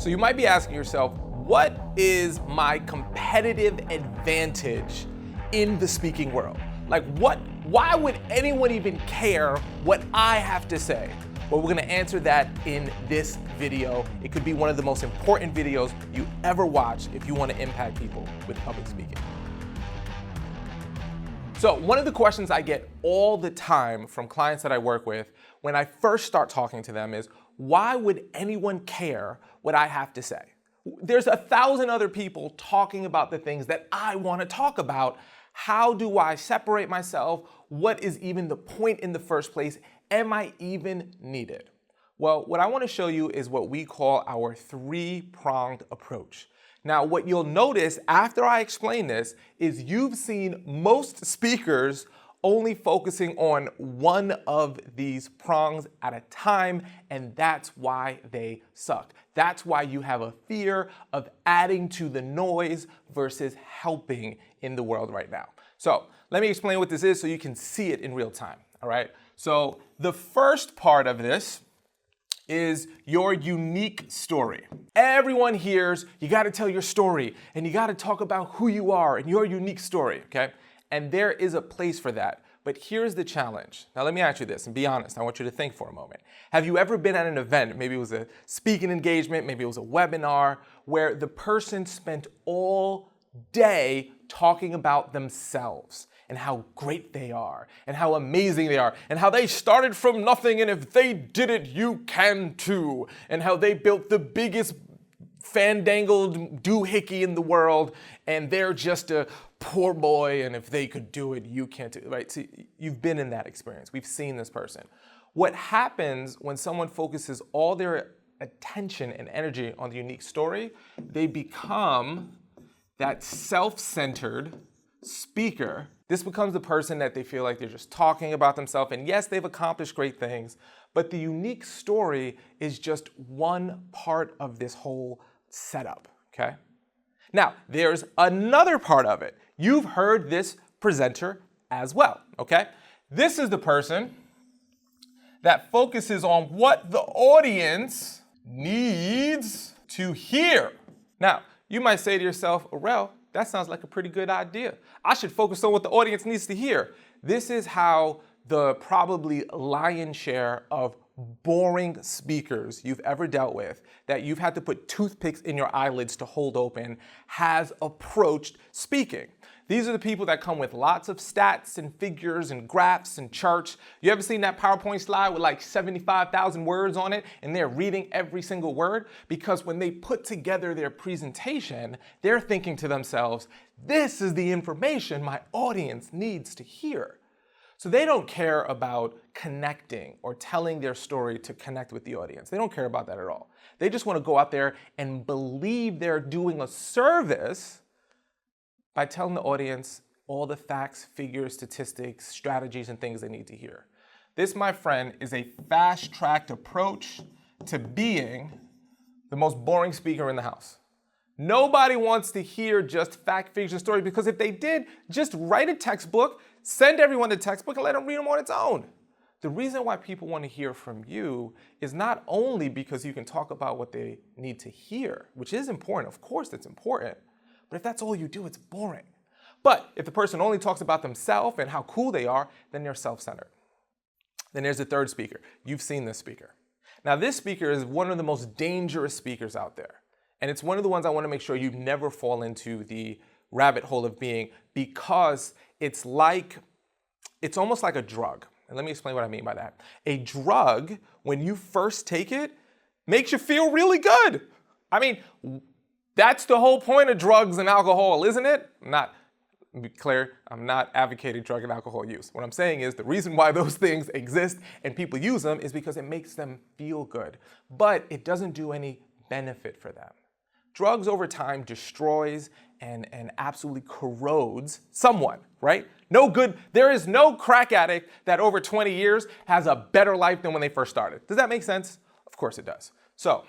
So you might be asking yourself, what is my competitive advantage in the speaking world? Like why would anyone even care what I have to say? Well, we're gonna answer that in this video. It could be one of the most important videos you ever watch if you wanna impact people with public speaking. So one of the questions I get all the time from clients that I work with when I first start talking to them is, why would anyone care what I have to say? There's 1,000 other people talking about the things that I want to talk about. How do I separate myself? What is even the point in the first place? Am I even needed? Well, what I want to show you is what we call our three-pronged approach. Now, what you'll notice after I explain this is you've seen most speakers only focusing on one of these prongs at a time, and that's why they suck. That's why you have a fear of adding to the noise versus helping in the world right now. So let me explain what this is so you can see it in real time, all right? So the first part of this is your unique story. Everyone hears you gotta tell your story and you gotta talk about who you are and your unique story, okay? And there is a place for that. But here's the challenge. Now let me ask you this and be honest. I want you to think for a moment. Have you ever been at an event, maybe it was a speaking engagement, maybe it was a webinar, where the person spent all day talking about themselves and how great they are and how amazing they are and how they started from nothing and if they did it, you can too, and how they built the biggest fandangled doohickey in the world and they're just a poor boy and if they could do it, you can't do it, right? See, you've been in that experience. We've seen this person. What happens when someone focuses all their attention and energy on the unique story, they become that self-centered speaker. This becomes the person that they feel like they're just talking about themselves, and yes, they've accomplished great things, but the unique story is just one part of this whole setup, okay? Now, there's another part of it. You've heard this presenter as well, okay? This is the person that focuses on what the audience needs to hear. Now, you might say to yourself, Aurel, that sounds like a pretty good idea. I should focus on what the audience needs to hear. This is how the probably lion's share of boring speakers you've ever dealt with, that you've had to put toothpicks in your eyelids to hold open, has approached speaking. These are the people that come with lots of stats and figures and graphs and charts. You ever seen that PowerPoint slide with like 75,000 words on it and they're reading every single word? Because when they put together their presentation, they're thinking to themselves, this is the information my audience needs to hear. So they don't care about connecting or telling their story to connect with the audience. They don't care about that at all. They just want to go out there and believe they're doing a service by telling the audience all the facts, figures, statistics, strategies, and things they need to hear. This, my friend, is a fast-tracked approach to being the most boring speaker in the house. Nobody wants to hear just fact, figures, and stories, because if they did, just write a textbook, send everyone the textbook, and let them read them on its own. The reason why people want to hear from you is not only because you can talk about what they need to hear, which is important, of course it's important, but if that's all you do, it's boring. But if the person only talks about themselves and how cool they are, then they're self-centered. Then there's the third speaker. You've seen this speaker. Now this speaker is one of the most dangerous speakers out there. And it's one of the ones I want to make sure you never fall into the rabbit hole of being, because it's almost like a drug. And let me explain what I mean by that. A drug, when you first take it, makes you feel really good. I mean, that's the whole point of drugs and alcohol, isn't it? To be clear, I'm not advocating drug and alcohol use. What I'm saying is the reason why those things exist and people use them is because it makes them feel good. But it doesn't do any benefit for them. Drugs over time destroys and absolutely corrodes someone, right? No good, there is no crack addict that over 20 years has a better life than when they first started. Does that make sense? Of course it does. So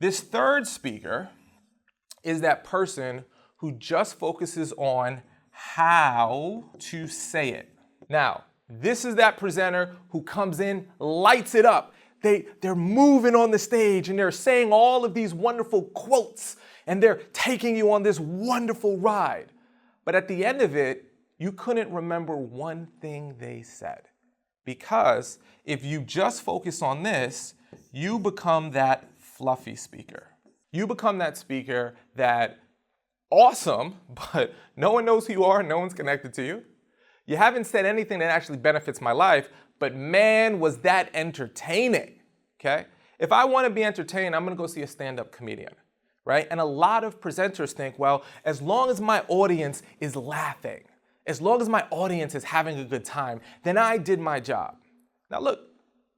this third speaker is that person who just focuses on how to say it. Now, this is that presenter who comes in, lights it up. they're moving on the stage and they're saying all of these wonderful quotes and they're taking you on this wonderful ride. But at the end of it, you couldn't remember one thing they said. Because if you just focus on this, you become that fluffy speaker. You become that speaker that awesome, but no one knows who you are, no one's connected to you. You haven't said anything that actually benefits my life, but man, was that entertaining, okay? If I want to be entertained, I'm going to go see a stand-up comedian, right? And a lot of presenters think, well, as long as my audience is laughing, as long as my audience is having a good time, then I did my job. Now look,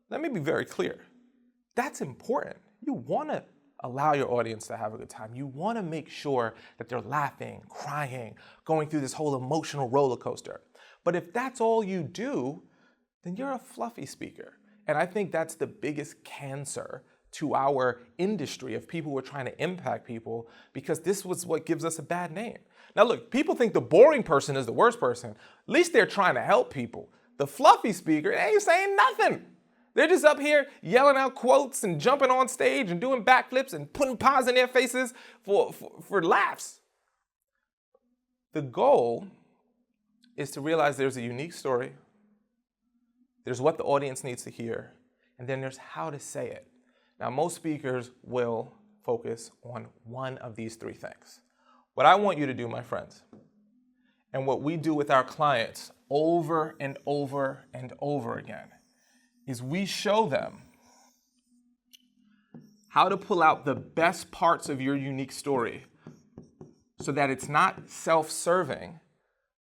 let me be very clear. That's important. You want to allow your audience to have a good time. You want to make sure that they're laughing, crying, going through this whole emotional roller coaster. But if that's all you do, then you're a fluffy speaker. And I think that's the biggest cancer to our industry of people who are trying to impact people, because this was what gives us a bad name. Now look, people think the boring person is the worst person. At least they're trying to help people. The fluffy speaker, they ain't saying nothing. They're just up here yelling out quotes and jumping on stage and doing backflips and putting paws in their faces for laughs. The goal is to realize there's a unique story, there's what the audience needs to hear, and then there's how to say it. Now, most speakers will focus on one of these three things. What I want you to do, my friends, and what we do with our clients over and over and over again, is we show them how to pull out the best parts of your unique story so that it's not self-serving,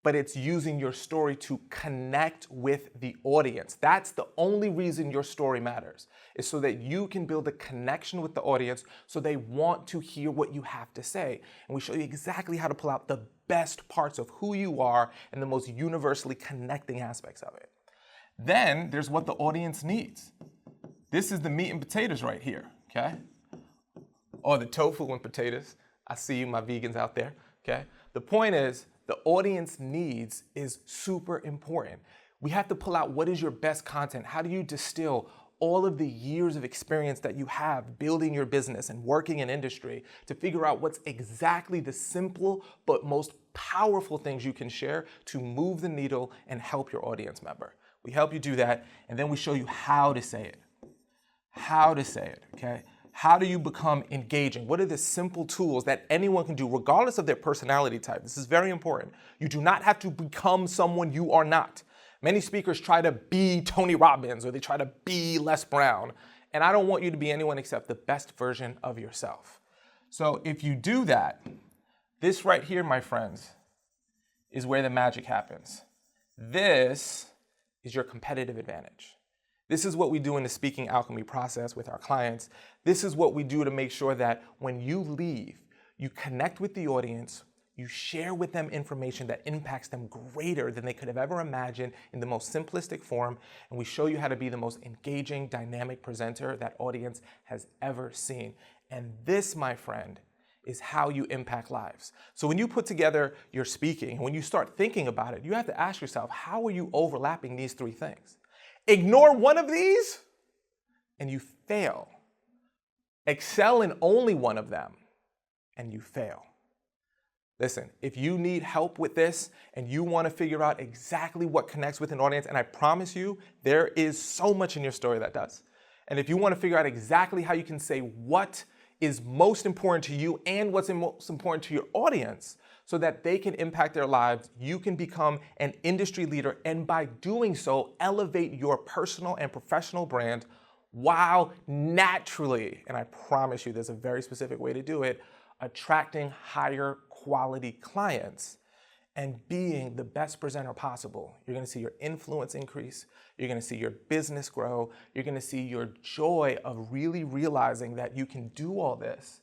but it's using your story to connect with the audience. That's the only reason your story matters, is so that you can build a connection with the audience so they want to hear what you have to say. And we show you exactly how to pull out the best parts of who you are and the most universally connecting aspects of it. Then there's what the audience needs. This is the meat and potatoes right here, okay? Or the tofu and potatoes. I see you, my vegans out there, okay? The point is, the audience needs is super important. We have to pull out what is your best content. How do you distill all of the years of experience that you have building your business and working in industry to figure out what's exactly the simple but most powerful things you can share to move the needle and help your audience member. We help you do that, and then we show you how to say it. How to say it, okay? How do you become engaging? What are the simple tools that anyone can do, regardless of their personality type? This is very important. You do not have to become someone you are not. Many speakers try to be Tony Robbins or they try to be Les Brown. And I don't want you to be anyone except the best version of yourself. So if you do that, this right here, my friends, is where the magic happens. This is your competitive advantage. This is what we do in the speaking alchemy process with our clients. This is what we do to make sure that when you leave, you connect with the audience, you share with them information that impacts them greater than they could have ever imagined in the most simplistic form, and we show you how to be the most engaging, dynamic presenter that audience has ever seen. And this, my friend, is how you impact lives. So when you put together your speaking, when you start thinking about it, you have to ask yourself, how are you overlapping these three things? Ignore one of these, and you fail. Excel in only one of them, and you fail. Listen, if you need help with this and you want to figure out exactly what connects with an audience, and I promise you, there is so much in your story that does. And if you want to figure out exactly how you can say what is most important to you and what's most important to your audience so that they can impact their lives, you can become an industry leader, and by doing so, elevate your personal and professional brand while naturally, and I promise you there's a very specific way to do it, attracting higher quality clients and being the best presenter possible. You're gonna see your influence increase, you're gonna see your business grow, you're gonna see your joy of really realizing that you can do all this,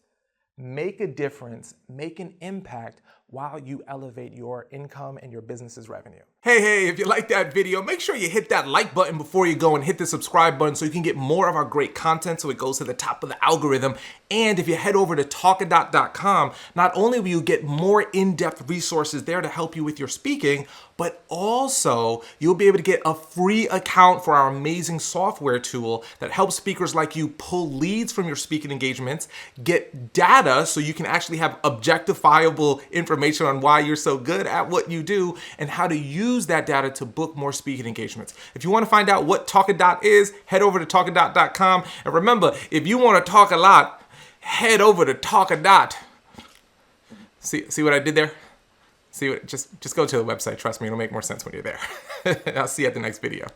make a difference, make an impact while you elevate your income and your business's revenue. Hey, if you like that video, make sure you hit that like button before you go and hit the subscribe button so you can get more of our great content so it goes to the top of the algorithm. And if you head over to Talkadot.com, not only will you get more in-depth resources there to help you with your speaking, but also you'll be able to get a free account for our amazing software tool that helps speakers like you pull leads from your speaking engagements, get data so you can actually have objectifiable information on why you're so good at what you do and how to use that data to book more speaking engagements. If you want to find out what Talkadot is, head over to Talkadot.com. And remember, if you want to talk a lot, head over to Talkadot. See what I did there? Just go to the website. Trust me, it'll make more sense when you're there. I'll see you at the next video.